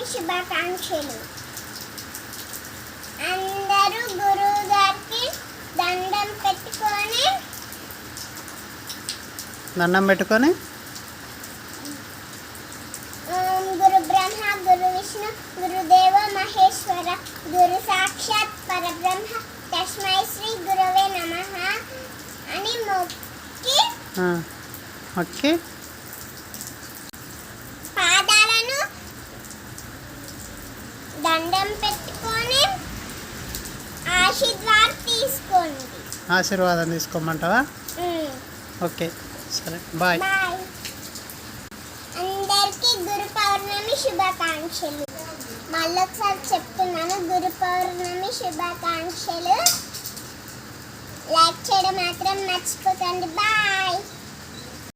పౌర్ణమి శుభాకాంక్షలు. అందరూ గురువు గారికి దండం పెట్టుకొని ఓం గురు బ్రహ్మ గురు విష్ణు గురుదేవ మహేశ్వర గురు సాక్షాత్ పరబ్రహ్మ తస్మై శ్రీ గురవే నమః అని మొక్కి పాదాలను దండం పెట్టుకొని ఆశీర్వాదం తీసుకోమంటావా? ఓకే, సరే, బాయ్. అందరికీ గురు పౌర్ణమి శుభాకాంక్షలు. మళ్ళొకసారి చెప్తున్నాను, గురు పౌర్ణమి శుభాకాంక్షలు. లైక్ చేయడం మాత్రం మర్చిపోకండి. బాయ్.